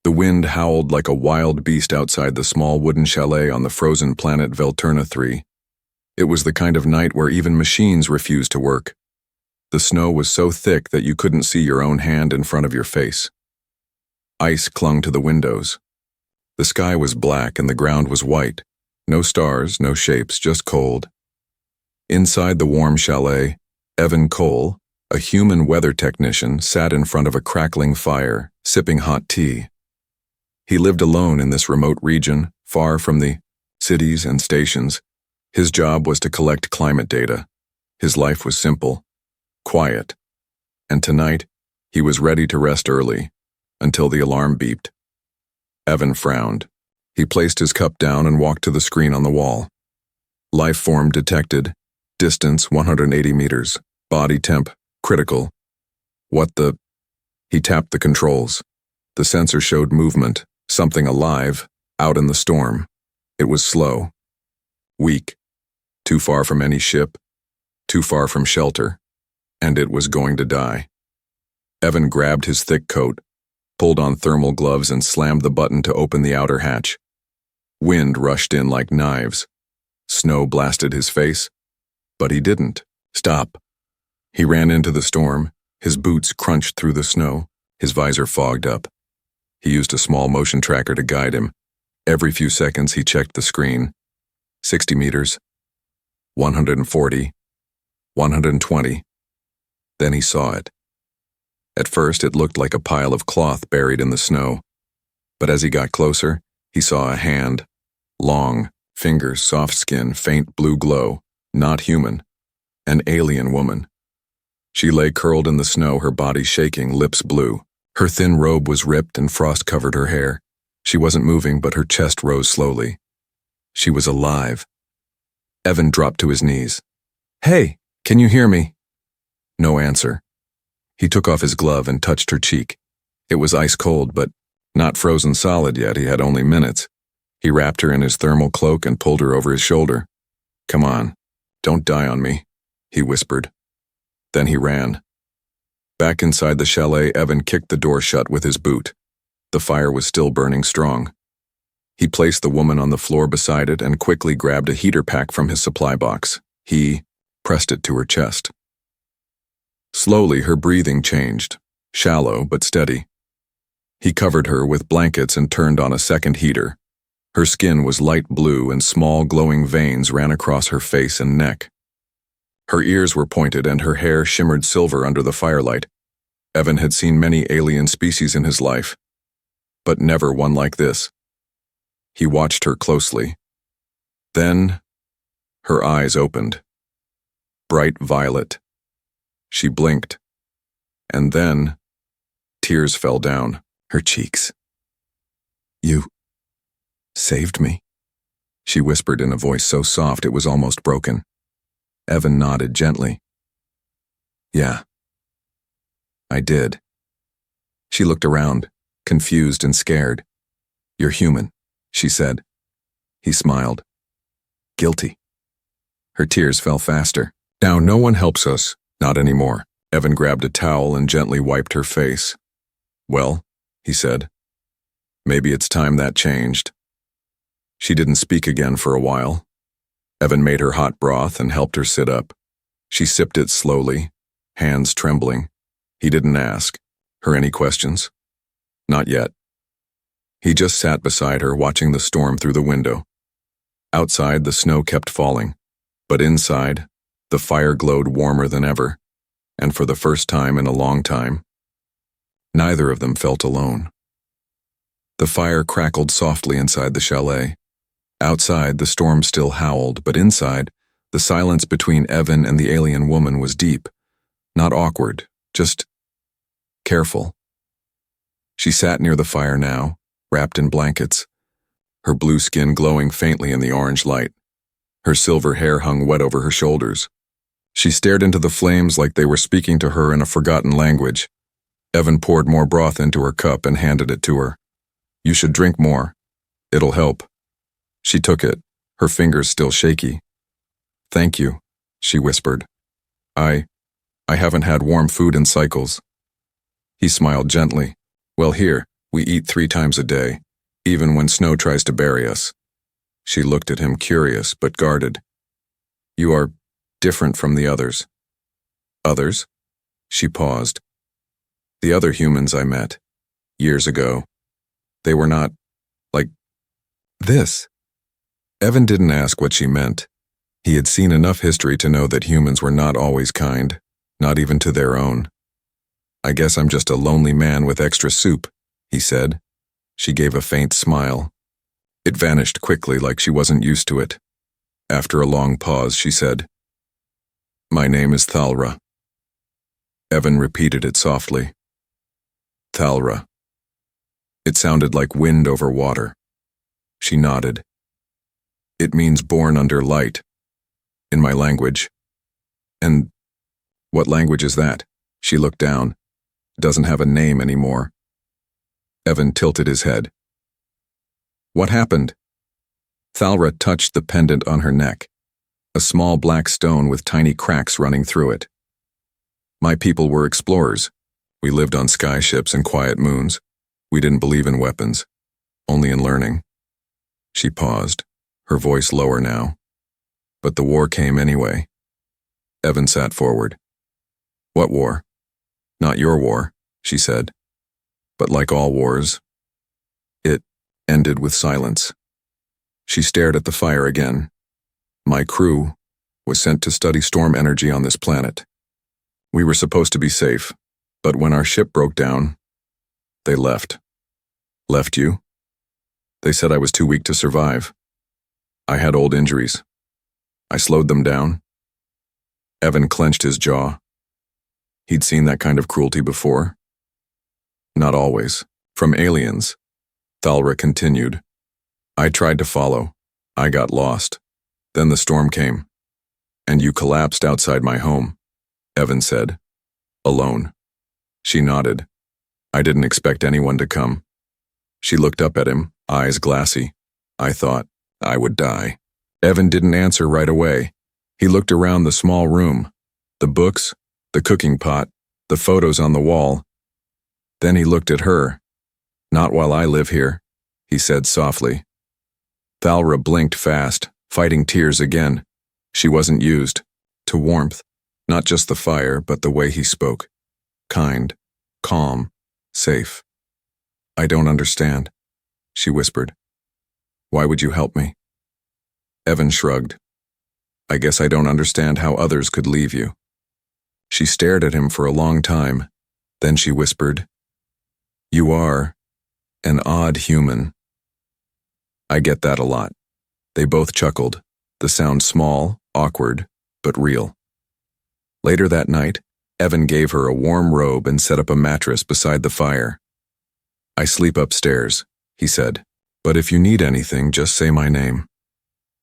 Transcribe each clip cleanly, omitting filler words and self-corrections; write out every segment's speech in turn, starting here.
The wind howled like a wild beast outside the small wooden chalet on the frozen planet Velturna 3. It was the kind of night where even machines refused to work. The snow was so thick that you couldn't see your own hand in front of your face. Ice clung to the windows. The sky was black and the ground was white. No stars, no shapes, just cold. Inside the warm chalet, Evan Cole, a human weather technician, sat in front of a crackling fire, sipping hot tea. He lived alone in this remote region, far from the cities and stations. His job was to collect climate data. His life was simple, quiet, and tonight, he was ready to rest early, until the alarm beeped. Evan frowned. He placed his cup down and walked to the screen on the wall. Life form detected. Distance 180 meters. Body temp critical. What the? He tapped the controls. The sensor showed movement, something alive, out in the storm. It was slow. Weak. Too far from any ship. Too far from shelter. And it was going to die. Evan grabbed his thick coat, pulled on thermal gloves and slammed the button to open the outer hatch. Wind rushed in like knives. Snow blasted his face, but he didn't stop. He ran into the storm, his boots crunched through the snow, his visor fogged up. He used a small motion tracker to guide him. Every few seconds he checked the screen. 60 meters, 140, 120. Then he saw it. At first it looked like a pile of cloth buried in the snow, but as he got closer, he saw a hand. Long, fingers, soft skin, faint blue glow. Not human. An alien woman. She lay curled in the snow, her body shaking, lips blue. Her thin robe was ripped and frost covered her hair. She wasn't moving, but her chest rose slowly. She was alive. Evan dropped to his knees. "Hey, can you hear me?" No answer. He took off his glove and touched her cheek. It was ice cold, but not frozen solid yet. He had only minutes. He wrapped her in his thermal cloak and pulled her over his shoulder. "Come on, don't die on me," he whispered. Then he ran. Back inside the chalet, Evan kicked the door shut with his boot. The fire was still burning strong. He placed the woman on the floor beside it and quickly grabbed a heater pack from his supply box. He pressed it to her chest. Slowly, her breathing changed, shallow but steady. He covered her with blankets and turned on a second heater. Her skin was light blue and small glowing veins ran across her face and neck. Her ears were pointed and her hair shimmered silver under the firelight. Evan had seen many alien species in his life, but never one like this. He watched her closely. Then, her eyes opened. Bright violet. She blinked. And then, tears fell down her cheeks. "You saved me," she whispered in a voice so soft it was almost broken. Evan nodded gently. "Yeah, I did." She looked around, confused and scared. "You're human," she said. He smiled. "Guilty." Her tears fell faster. "Now no one helps us, not anymore." Evan grabbed a towel and gently wiped her face. "Well," he said, "maybe it's time that changed." She didn't speak again for a while. Evan made her hot broth and helped her sit up. She sipped it slowly, hands trembling. He didn't ask her any questions. Not yet. He just sat beside her, watching the storm through the window. Outside, the snow kept falling, but inside, the fire glowed warmer than ever, and for the first time in a long time, neither of them felt alone. The fire crackled softly inside the chalet. Outside, the storm still howled, but inside, the silence between Evan and the alien woman was deep, not awkward, just careful. She sat near the fire now, wrapped in blankets, her blue skin glowing faintly in the orange light. Her silver hair hung wet over her shoulders. She stared into the flames like they were speaking to her in a forgotten language. Evan poured more broth into her cup and handed it to her. "You should drink more. It'll help." She took it, her fingers still shaky. "Thank you," she whispered. I haven't had warm food in cycles." He smiled gently. "Well, here, We eat 3 times a day, even when snow tries to bury us. She looked at him, curious but guarded. You are different from the others. Others? She paused. The other humans I met, years ago. They were not like this. Evan didn't ask what she meant. He had seen enough history to know that humans were not always kind, not even to their own. I guess I'm just a lonely man with extra soup, he said. She gave a faint smile. It vanished quickly like she wasn't used to it. After a long pause, she said, My name is Thalra. Evan repeated it softly. Thalra. It sounded like wind over water. She nodded. It means born under light, in my language. And what language is that? She looked down. It doesn't have a name anymore. Evan tilted his head. What happened? Thalra touched the pendant on her neck, a small black stone with tiny cracks running through it. My people were explorers. We lived on sky ships and quiet moons. We didn't believe in weapons, only in learning. She paused, her voice lower now. But the war came anyway. Evan sat forward. What war? Not your war, she said. But like all wars, it ended with silence. She stared at the fire again. My crew was sent to study storm energy on this planet. We were supposed to be safe, but when our ship broke down, they left. Left you? They said I was too weak to survive. I had old injuries. I slowed them down. Evan clenched his jaw. He'd seen that kind of cruelty before. Not always. From aliens. Thalra continued. I tried to follow. I got lost. Then the storm came. And you collapsed outside my home, Evan said. Alone. She nodded. I didn't expect anyone to come. She looked up at him, eyes glassy. I thought I would die. Evan didn't answer right away. He looked around the small room, the books, the cooking pot, the photos on the wall. Then he looked at her. Not while I live here, he said softly. Thalra blinked fast, fighting tears again. She wasn't used to warmth, not just the fire, but the way he spoke. Kind, calm, safe. I don't understand, she whispered. Why would you help me? Evan shrugged. I guess I don't understand how others could leave you. She stared at him for a long time. Then she whispered, You are an odd human. I get that a lot. They both chuckled, the sound small, awkward, but real. Later that night, Evan gave her a warm robe and set up a mattress beside the fire. I sleep upstairs, he said, but if you need anything, just say my name.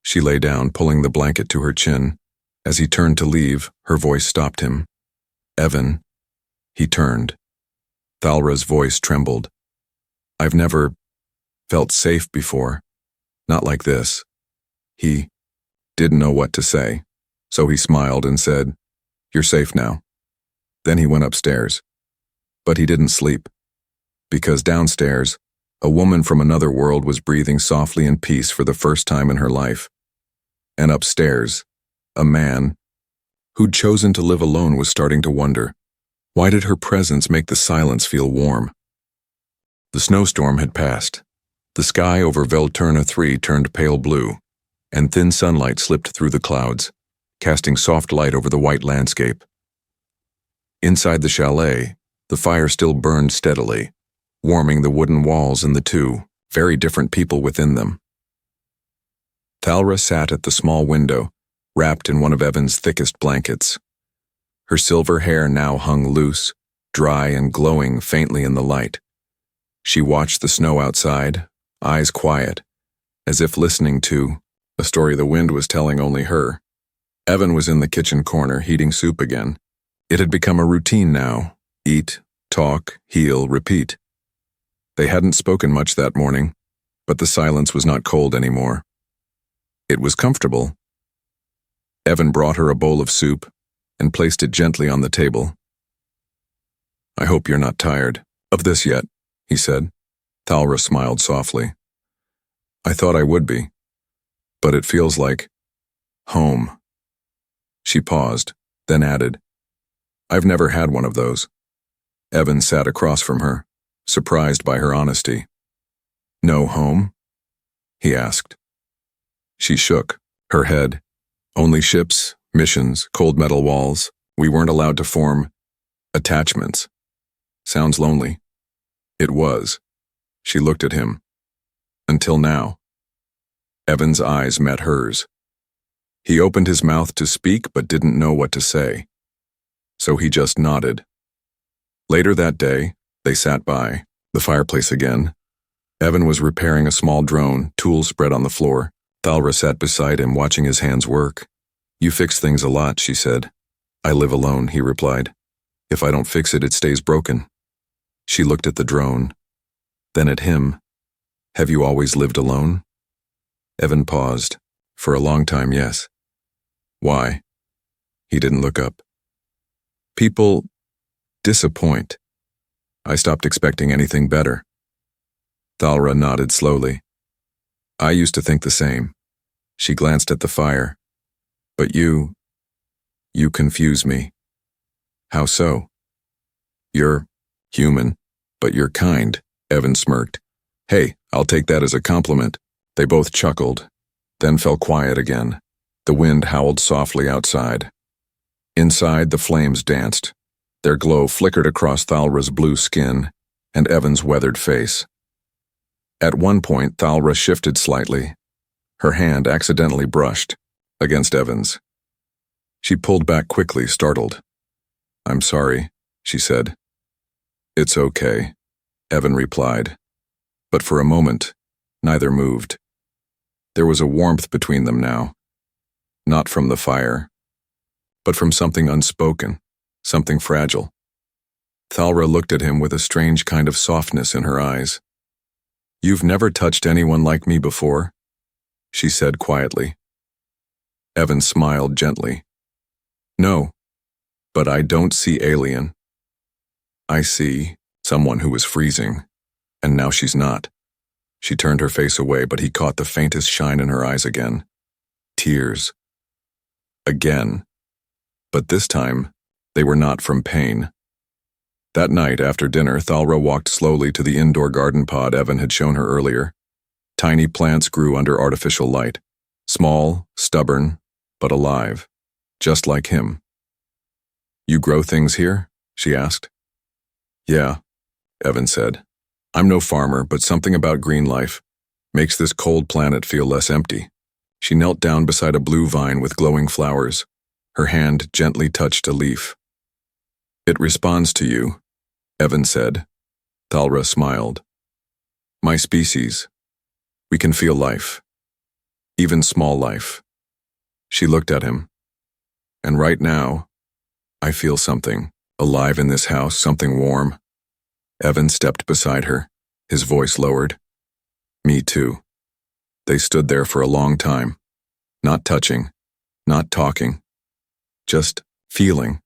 She lay down, pulling the blanket to her chin. As he turned to leave, her voice stopped him. Evan. He turned. Thalra's voice trembled. I've never felt safe before. Not like this. He didn't know what to say, so he smiled and said, You're safe now. Then he went upstairs. But he didn't sleep. Because downstairs, a woman from another world was breathing softly in peace for the first time in her life. And upstairs, a man who'd chosen to live alone was starting to wonder, why did her presence make the silence feel warm? The snowstorm had passed. The sky over Velturna 3 turned pale blue, and thin sunlight slipped through the clouds, casting soft light over the white landscape. Inside the chalet, the fire still burned steadily, warming the wooden walls and the two very different people within them. Thalra sat at the small window, wrapped in one of Evan's thickest blankets. Her silver hair now hung loose, dry and glowing faintly in the light. She watched the snow outside, eyes quiet, as if listening to a story the wind was telling only her. Evan was in the kitchen corner, heating soup again. It had become a routine now. Eat, talk, heal, repeat. They hadn't spoken much that morning, but the silence was not cold anymore. It was comfortable. Evan brought her a bowl of soup and placed it gently on the table. I hope you're not tired of this yet, he said. Thalra smiled softly. I thought I would be, but it feels like home. She paused, then added, I've never had one of those. Evan sat across from her, surprised by her honesty. No home? He asked. She shook her head. Only ships, missions, cold metal walls. We weren't allowed to form attachments. Sounds lonely. It was. She looked at him. Until now. Evan's eyes met hers. He opened his mouth to speak but didn't know what to say. So he just nodded. Later that day, they sat by the fireplace again. Evan was repairing a small drone, tools spread on the floor. Thalra sat beside him, watching his hands work. You fix things a lot, she said. I live alone, he replied. If I don't fix it, it stays broken. She looked at the drone, then at him. Have you always lived alone? Evan paused. For a long time, yes. Why? He didn't look up. People disappoint. I stopped expecting anything better. Thalra nodded slowly. I used to think the same. She glanced at the fire. But you confuse me. How so? You're human, but you're kind, Evan smirked. Hey, I'll take that as a compliment. They both chuckled, then fell quiet again. The wind howled softly outside. Inside, the flames danced. Their glow flickered across Thalra's blue skin and Evan's weathered face. At one point, Thalra shifted slightly. Her hand accidentally brushed against Evan's. She pulled back quickly, startled. I'm sorry, she said. It's okay, Evan replied. But for a moment, neither moved. There was a warmth between them now. Not from the fire, but from something unspoken, something fragile. Thalra looked at him with a strange kind of softness in her eyes. You've never touched anyone like me before, she said quietly. Evan smiled gently. No, but I don't see alien. I see someone who was freezing, and now she's not. She turned her face away, but he caught the faintest shine in her eyes again. Tears. Again. But this time, they were not from pain. That night, after dinner, Thalra walked slowly to the indoor garden pod Evan had shown her earlier. Tiny plants grew under artificial light. Small, stubborn, but alive. Just like him. You grow things here? She asked. Yeah, Evan said. I'm no farmer, but something about green life makes this cold planet feel less empty. She knelt down beside a blue vine with glowing flowers. Her hand gently touched a leaf. It responds to you, Evan said. Thalra smiled. My species. We can feel life. Even small life. She looked at him. And right now, I feel something alive in this house, something warm. Evan stepped beside her, his voice lowered. Me too. They stood there for a long time, not touching, not talking, just feeling.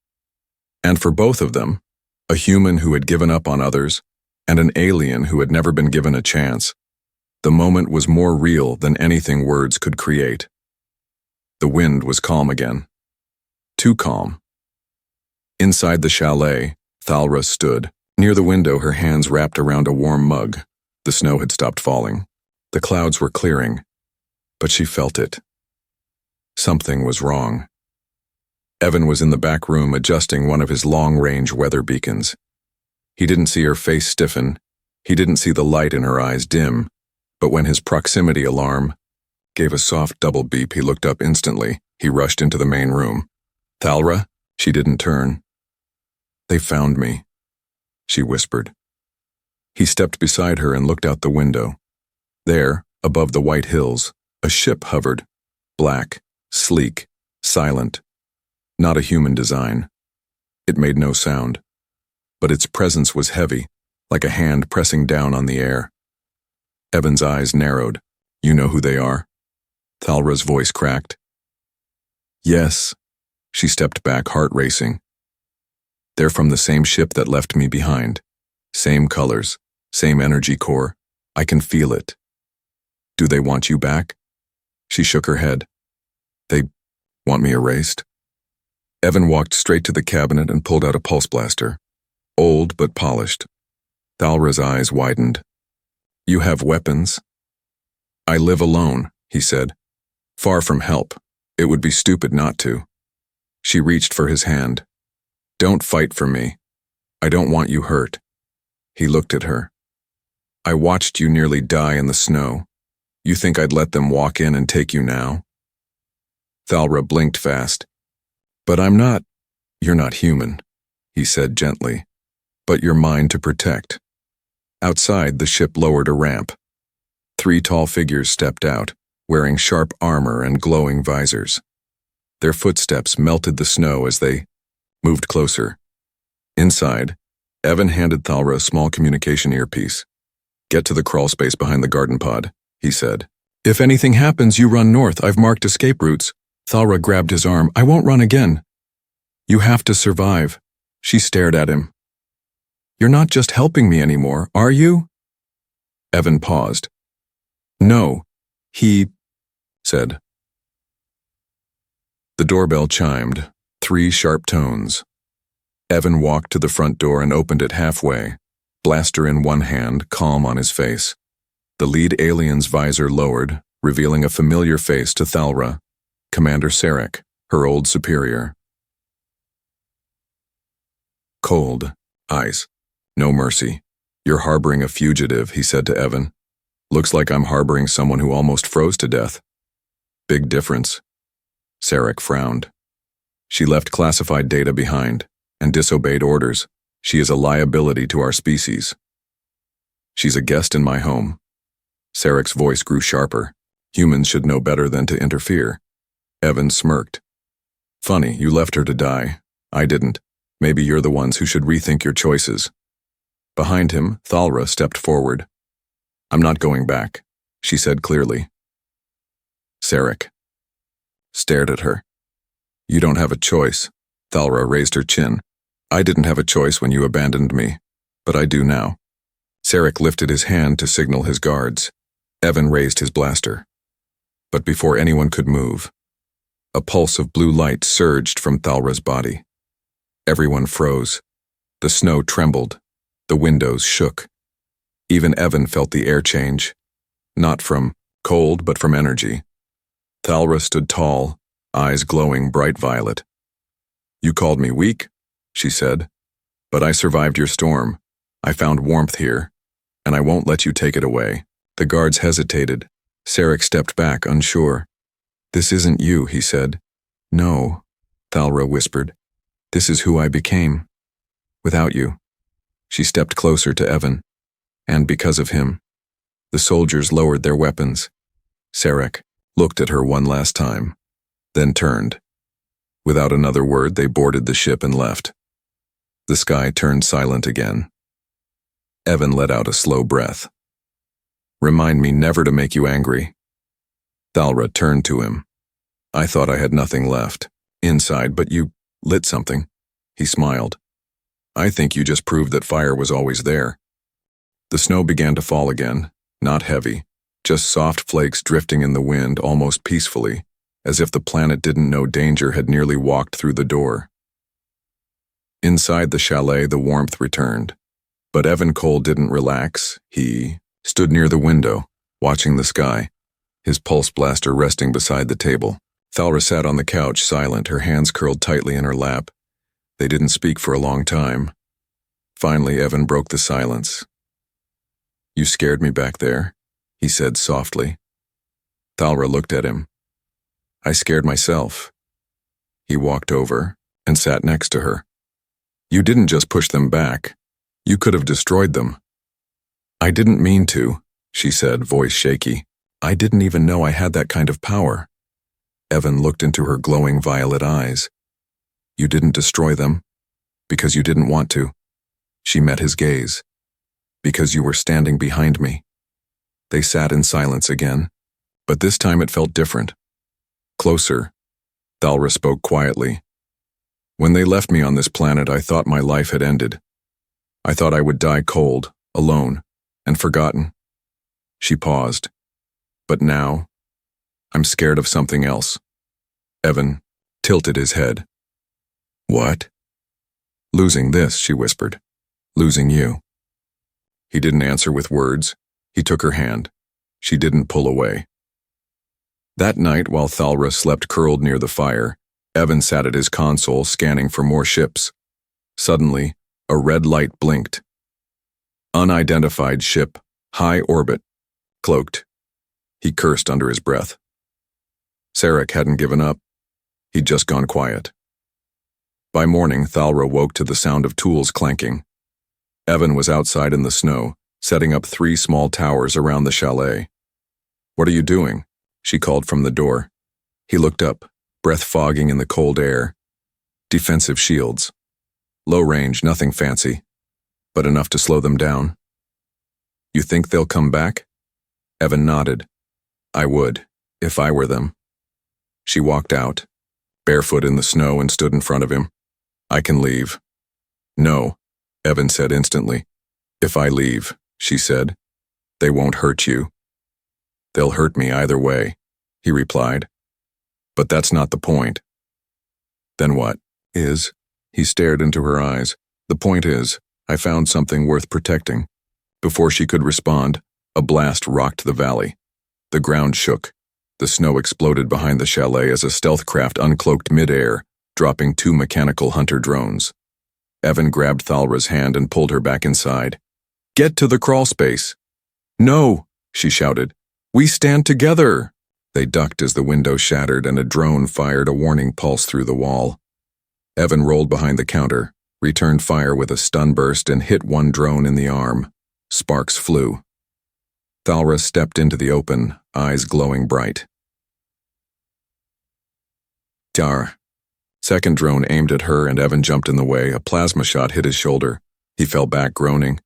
And for both of them, a human who had given up on others and an alien who had never been given a chance, the moment was more real than anything words could create. The wind was calm again. Too calm. Inside the chalet, Thalra stood. Near the window, her hands wrapped around a warm mug. The snow had stopped falling. The clouds were clearing. But she felt it. Something was wrong. Evan was in the back room adjusting one of his long-range weather beacons. He didn't see her face stiffen. He didn't see the light in her eyes dim. But when his proximity alarm gave a soft double beep, he looked up instantly. He rushed into the main room. Thalra? She didn't turn. They found me, she whispered. He stepped beside her and looked out the window. There, above the white hills, a ship hovered. Black, sleek, silent. Not a human design. It made no sound. But its presence was heavy, like a hand pressing down on the air. Evan's eyes narrowed. You know who they are? Thalra's voice cracked. Yes. She stepped back, heart racing. They're from the same ship that left me behind. Same colors, same energy core, I can feel it. Do they want you back? She shook her head. They want me erased? Evan walked straight to the cabinet and pulled out a pulse blaster. Old but polished. Thalra's eyes widened. You have weapons? I live alone, he said. Far from help. It would be stupid not to. She reached for his hand. Don't fight for me. I don't want you hurt. He looked at her. I watched you nearly die in the snow. You think I'd let them walk in and take you now? Thalra blinked fast. But I'm not. You're not human, he said gently. But you're mine to protect. Outside, the ship lowered a ramp. 3 tall figures stepped out, wearing sharp armor and glowing visors. Their footsteps melted the snow as they moved closer. Inside, Evan handed Thalra a small communication earpiece. Get to the crawl space behind the garden pod, he said. If anything happens, you run north. I've marked escape routes. Thalra grabbed his arm. I won't run again. You have to survive. She stared at him. You're not just helping me anymore, are you? Evan paused. No, he said. The doorbell chimed, 3 sharp tones. Evan walked to the front door and opened it halfway, blaster in one hand, calm on his face. The lead alien's visor lowered, revealing a familiar face to Thalra, Commander Sarek, her old superior. Cold, ice, no mercy. You're harboring a fugitive, he said to Evan. Looks like I'm harboring someone who almost froze to death. Big difference. Sarek frowned. She left classified data behind and disobeyed orders. She is a liability to our species. She's a guest in my home. Sarek's voice grew sharper. Humans should know better than to interfere. Evan smirked. Funny, you left her to die. I didn't. Maybe you're the ones who should rethink your choices. Behind him, Thalra stepped forward. I'm not going back, she said clearly. Sarek stared at her. You don't have a choice. Thalra raised her chin. I didn't have a choice when you abandoned me, but I do now. Sarek lifted his hand to signal his guards. Evan raised his blaster. But before anyone could move, a pulse of blue light surged from Thalra's body. Everyone froze. The snow trembled. The windows shook. Even Evan felt the air change. Not from cold, but from energy. Thalra stood tall, eyes glowing bright violet. You called me weak, she said. But I survived your storm. I found warmth here, and I won't let you take it away. The guards hesitated. Sarek stepped back, unsure. This isn't you, he said. No, Thalra whispered. This is who I became. Without you. She stepped closer to Evan. And because of him, the soldiers lowered their weapons. Sarek looked at her one last time, then turned. Without another word, they boarded the ship and left. The sky turned silent again. Evan let out a slow breath. Remind me never to make you angry. Thalra turned to him. I thought I had nothing left inside, but you lit something. He smiled. I think you just proved that fire was always there. The snow began to fall again, not heavy, just soft flakes drifting in the wind almost peacefully, as if the planet didn't know danger had nearly walked through the door. Inside the chalet, the warmth returned. But Evan Cole didn't relax. He stood near the window, watching the sky, his pulse blaster resting beside the table. Thalra sat on the couch, silent, her hands curled tightly in her lap. They didn't speak for a long time. Finally, Evan broke the silence. You scared me back there, he said softly. Thalra looked at him. I scared myself. He walked over and sat next to her. You didn't just push them back. You could have destroyed them. I didn't mean to, she said, voice shaky. I didn't even know I had that kind of power. Evan looked into her glowing violet eyes. You didn't destroy them because you didn't want to. She met his gaze. Because you were standing behind me. They sat in silence again, but this time it felt different. Closer. Thalra spoke quietly. When they left me on this planet, I thought my life had ended. I thought I would die cold, alone, and forgotten. She paused. But now, I'm scared of something else. Evan tilted his head. What? Losing this, she whispered. Losing you. He didn't answer with words. He took her hand. She didn't pull away. That night, while Thalra slept curled near the fire, Evan sat at his console scanning for more ships. Suddenly, a red light blinked. Unidentified ship, high orbit, cloaked. He cursed under his breath. Sarek hadn't given up. He'd just gone quiet. By morning, Thalra woke to the sound of tools clanking. Evan was outside in the snow, setting up 3 small towers around the chalet. What are you doing? She called from the door. He looked up, breath fogging in the cold air. Defensive shields. Low range, nothing fancy, but enough to slow them down. You think they'll come back? Evan nodded. I would, if I were them. She walked out, barefoot in the snow, and stood in front of him. I can leave. No, Evan said instantly. If I leave, she said, they won't hurt you. They'll hurt me either way, he replied. But that's not the point. Then what is? He stared into her eyes. The point is, I found something worth protecting. Before she could respond, a blast rocked the valley. The ground shook. The snow exploded behind the chalet as a stealth craft uncloaked mid-air, dropping 2 mechanical hunter drones. Evan grabbed Thalra's hand and pulled her back inside. Get to the crawl space. No, she shouted. We stand together. They ducked as the window shattered and a drone fired a warning pulse through the wall. Evan rolled behind the counter, returned fire with a stun burst, and hit one drone in the arm. Sparks flew. Thalra stepped into the open, eyes glowing bright. Dar. Second drone aimed at her and Evan jumped in the way. A plasma shot hit his shoulder. He fell back, groaning.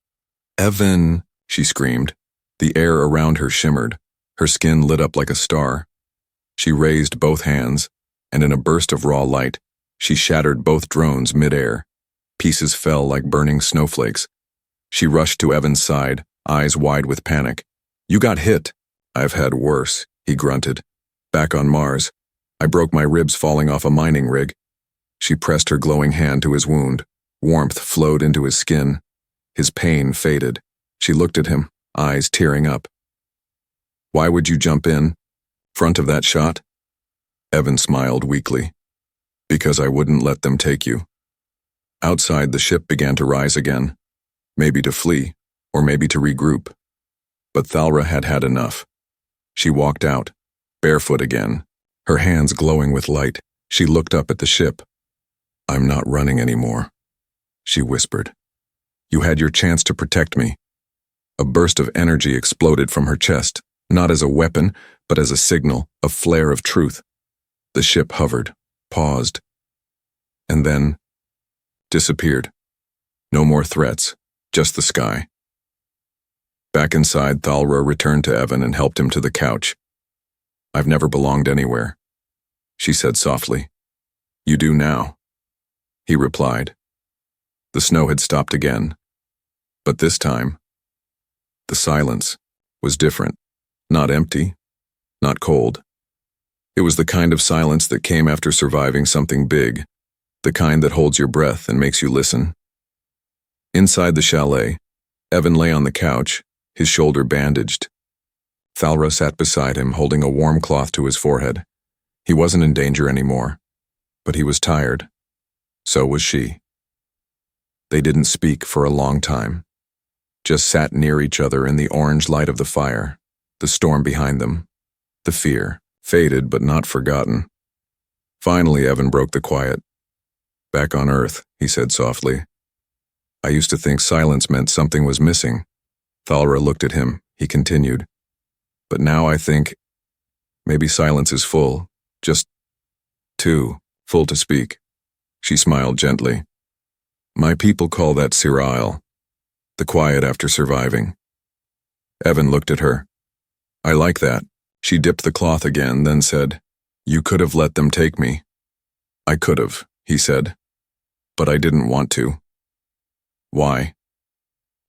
Evan, she screamed. The air around her shimmered. Her skin lit up like a star. She raised both hands, and in a burst of raw light, she shattered both drones mid-air. Pieces fell like burning snowflakes. She rushed to Evan's side, eyes wide with panic. You got hit. I've had worse, he grunted. Back on Mars. I broke my ribs falling off a mining rig. She pressed her glowing hand to his wound. Warmth flowed into his skin. His pain faded. She looked at him, eyes tearing up. Why would you jump in? Front of that shot? Evan smiled weakly. Because I wouldn't let them take you. Outside, the ship began to rise again. Maybe to flee, or maybe to regroup. But Thalra had had enough. She walked out, barefoot again, her hands glowing with light. She looked up at the ship. I'm not running anymore, she whispered. You had your chance to protect me. A burst of energy exploded from her chest, not as a weapon, but as a signal, a flare of truth. The ship hovered, paused, and then disappeared. No more threats, just the sky. Back inside, Thalra returned to Evan and helped him to the couch. I've never belonged anywhere, she said softly. You do now, he replied. The snow had stopped again, but this time, the silence was different, not empty, not cold. It was the kind of silence that came after surviving something big, the kind that holds your breath and makes you listen. Inside the chalet, Evan lay on the couch, his shoulder bandaged. Thalra sat beside him, holding a warm cloth to his forehead. He wasn't in danger anymore, but he was tired. So was she. They didn't speak for a long time, just sat near each other in the orange light of the fire, the storm behind them, the fear, faded but not forgotten. Finally, Evan broke the quiet. Back on Earth, he said softly. I used to think silence meant something was missing. Thalra looked at him, he continued. But now I think maybe silence is full, just too full to speak. She smiled gently. My people call that Siral, the quiet after surviving. Evan looked at her. I like that. She dipped the cloth again, then said, You could have let them take me. I could have, he said, but I didn't want to. Why?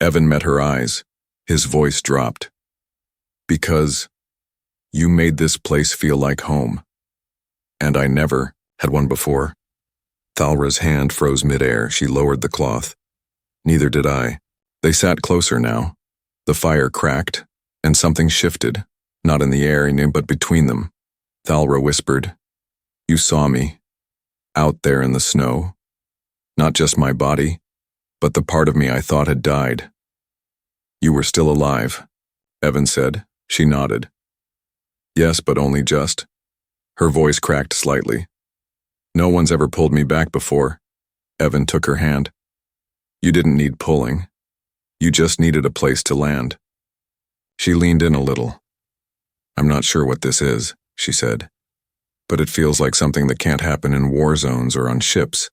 Evan met her eyes. His voice dropped. Because you made this place feel like home. And I never had one before. Thalra's hand froze midair. She lowered the cloth. Neither did I. They sat closer now. The fire cracked, and something shifted, not in the air, but between them. Thalra whispered, "You saw me, out there in the snow. Not just my body, but the part of me I thought had died." "You were still alive," Evan said. She nodded. "Yes, but only just." Her voice cracked slightly. "No one's ever pulled me back before." Evan took her hand. "You didn't need pulling. You just needed a place to land." She leaned in a little. "I'm not sure what this is," she said, "but it feels like something that can't happen in war zones or on ships.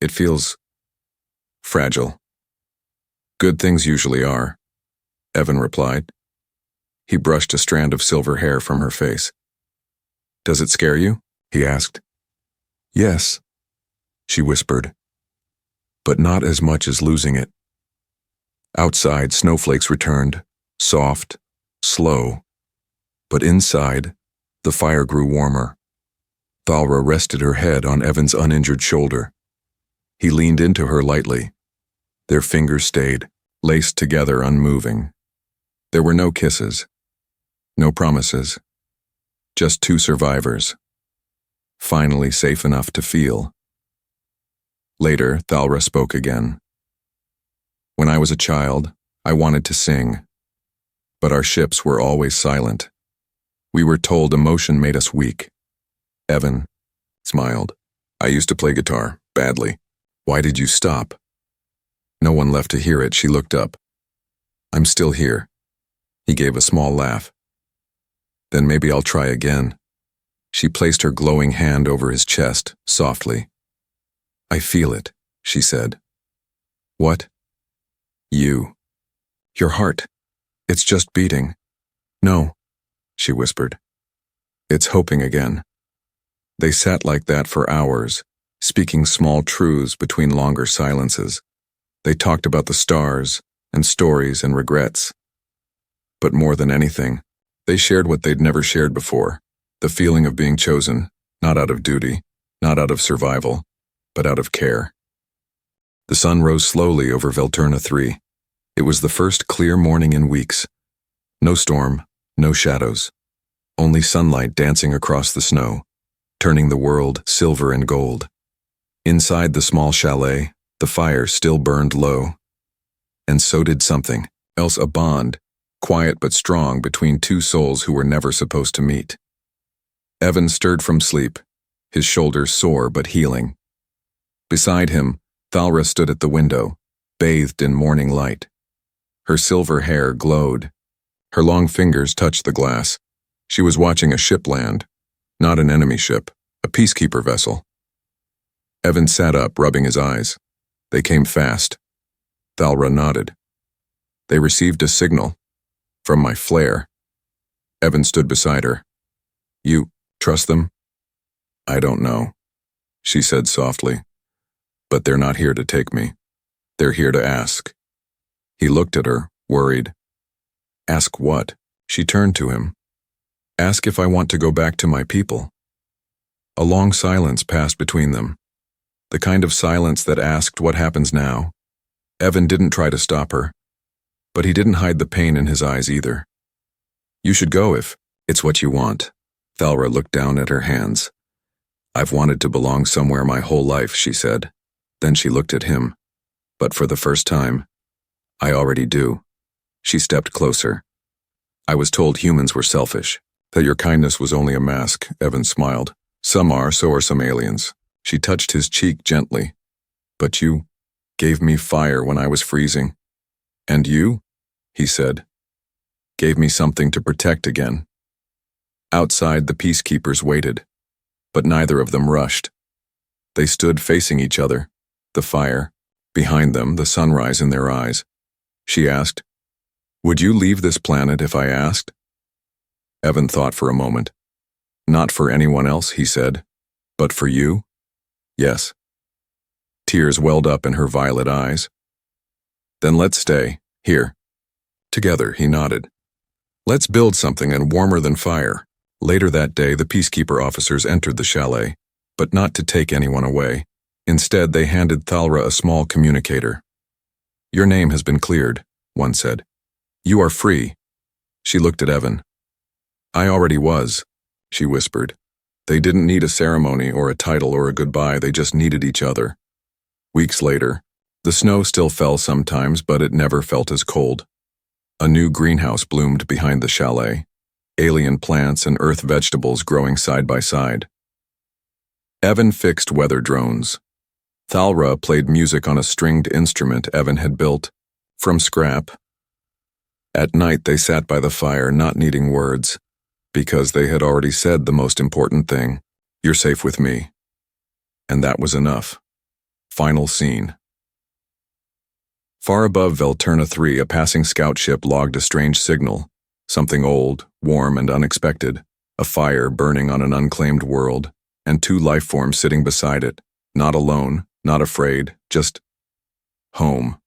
It feels fragile." "Good things usually are," Evan replied. He brushed a strand of silver hair from her face. "Does it scare you?" he asked. "Yes," she whispered, "but not as much as losing it." Outside, snowflakes returned, soft, slow, but inside, the fire grew warmer. Thalra rested her head on Evan's uninjured shoulder. He leaned into her lightly. Their fingers stayed, laced together, unmoving. There were no kisses, no promises, just two survivors, finally safe enough to feel. Later, Thalra spoke again. "When I was a child, I wanted to sing, but our ships were always silent. We were told emotion made us weak." Evan smiled. "I used to play guitar, badly. Why did you stop?" No one left to hear it. She looked up. "I'm still here." He gave a small laugh. "Then maybe I'll try again." She placed her glowing hand over his chest, softly. "I feel it," she said. "What?" "You. Your heart. It's just beating." "No," she whispered. "It's hoping again." They sat like that for hours, speaking small truths between longer silences. They talked about the stars, and stories and regrets. But more than anything, they shared what they'd never shared before, the feeling of being chosen, not out of duty, not out of survival, but out of care. The sun rose slowly over Velturna 3. It was the first clear morning in weeks. No storm, no shadows, only sunlight dancing across the snow, turning the world silver and gold. Inside the small chalet, the fire still burned low. And so did something else, a bond, quiet but strong, between two souls who were never supposed to meet. Evan stirred from sleep, his shoulders sore but healing. Beside him, Thalra stood at the window, bathed in morning light. Her silver hair glowed. Her long fingers touched the glass. She was watching a ship land, not an enemy ship, a peacekeeper vessel. Evan sat up, rubbing his eyes. They came fast. Thalra nodded. "They received a signal. From my flare." Evan stood beside her. "You trust them?" "I don't know," she said softly. "But they're not here to take me. They're here to ask." He looked at her, worried. "Ask what?" She turned to him. "Ask if I want to go back to my people." A long silence passed between them. The kind of silence that asked, "What happens now?" Evan didn't try to stop her, but he didn't hide the pain in his eyes either. "You should go if it's what you want." Thalra looked down at her hands. "I've wanted to belong somewhere my whole life," she said. Then she looked at him. "But for the first time, I already do." She stepped closer. "I was told humans were selfish, that your kindness was only a mask," Evan smiled. "Some are, so are some aliens." She touched his cheek gently. "But you gave me fire when I was freezing." "And you," he said, "gave me something to protect again." Outside, the peacekeepers waited, but neither of them rushed. They stood facing each other, the fire, behind them, the sunrise in their eyes. She asked, "Would you leave this planet if I asked?" Evan thought for a moment. "Not for anyone else," he said, "but for you?" "Yes." Tears welled up in her violet eyes. "Then let's stay, here. Together," he nodded. Let's build something and warmer than fire. Later that day, the peacekeeper officers entered the chalet, but not to take anyone away. Instead, they handed Thalra a small communicator. Your name has been cleared, one said. You are free. She looked at Evan. I already was, she whispered. They didn't need a ceremony or a title or a goodbye, they just needed each other. Weeks later, the snow still fell sometimes, but it never felt as cold. A new greenhouse bloomed behind the chalet, alien plants and earth vegetables growing side by side. Evan fixed weather drones. Thalra played music on a stringed instrument Evan had built, from scrap. At night they sat by the fire, not needing words, because they had already said the most important thing, you're safe with me. And that was enough. Final scene. Far above Velturna 3, a passing scout ship logged a strange signal, something old, warm, and unexpected, a fire burning on an unclaimed world, and two life forms sitting beside it, not alone, not afraid, just home.